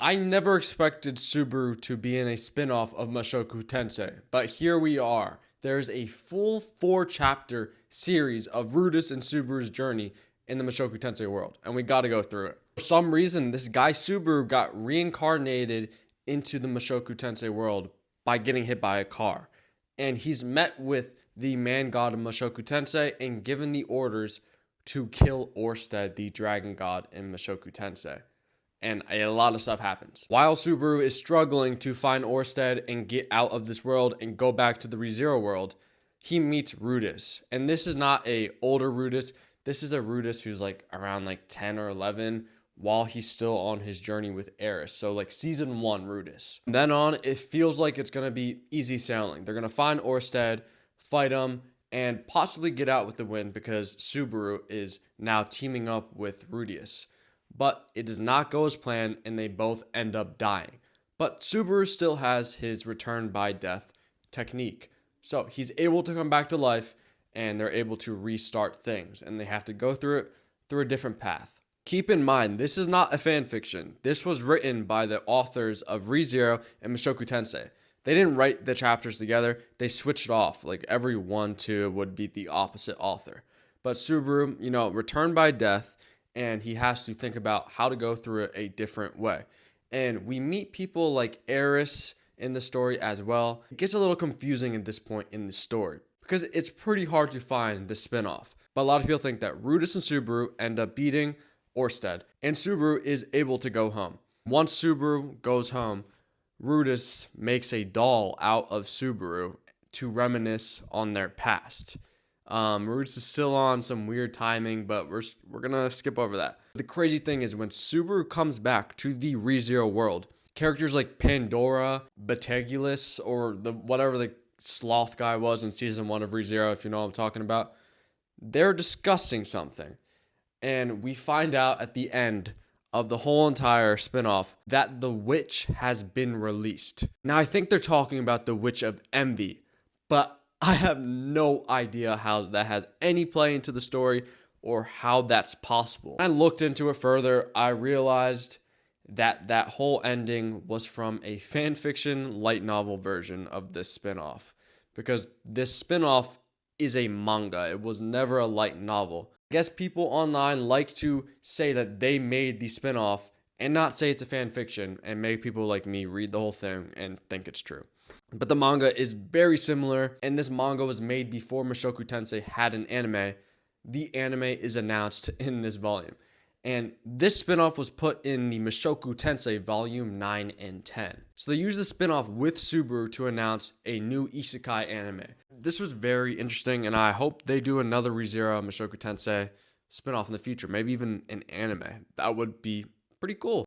I never expected Subaru to be in a spin-off of Mushoku Tensei, but here we are. There's a full 4-chapter series of Rudis and Subaru's journey in the Mushoku Tensei world, and we gotta go through it. For some reason, this guy Subaru got reincarnated into the Mushoku Tensei world by getting hit by a car, and he's met with the man god of Mushoku Tensei and given the orders to kill Orsted, the dragon god in Mushoku Tensei. And a lot of stuff happens. While Subaru is struggling to find Orsted and get out of this world and go back to the ReZero world, he meets Rudis. And this is not a older Rudis. This is a Rudis who's like around like 10 or 11 while he's still on his journey with Eris. So like season 1 Rudis. From then on, it feels like it's going to be easy sailing. They're going to find Orsted, fight him, and possibly get out with the win because Subaru is now teaming up with Rudius. But it does not go as planned and they both end up dying. But Subaru still has his return by death technique. So he's able to come back to life and they're able to restart things and they have to go through it through a different path. Keep in mind, this is not a fan fiction. This was written by the authors of ReZero and Mushoku Tensei. They didn't write the chapters together. They switched off. Like every 1-2 would be the opposite author. But Subaru, returned by death, and he has to think about how to go through it a different way. And we meet people like Eris in the story as well. It gets a little confusing at this point in the story because it's pretty hard to find the spinoff. But a lot of people think that Rudis and Subaru end up beating Orsted, and Subaru is able to go home. Once Subaru goes home, Rudis makes a doll out of Subaru to reminisce on their past. Roots is still on some weird timing, but we're gonna skip over that. The crazy thing is when Subaru comes back to the ReZero world, characters like Pandora, Bategulus, or whatever the sloth guy was in season 1 of ReZero, if you know what I'm talking about, they're discussing something. And we find out at the end of the whole entire spinoff that the witch has been released. Now I think they're talking about the Witch of Envy, but I have no idea how that has any play into the story or how that's possible. When I looked into it further, I realized that that whole ending was from a fanfiction light novel version of this spinoff because this spinoff is a manga. It was never a light novel. I guess people online like to say that they made the spinoff and not say it's a fanfiction and make people like me read the whole thing and think it's true. But the manga is very similar, and this manga was made before Mushoku Tensei had an anime. The anime is announced in this volume. And this spinoff was put in the Mushoku Tensei volume 9 and 10. So they used the spinoff with Subaru to announce a new isekai anime. This was very interesting, and I hope they do another ReZero Mushoku Tensei spinoff in the future. Maybe even an anime. That would be pretty cool.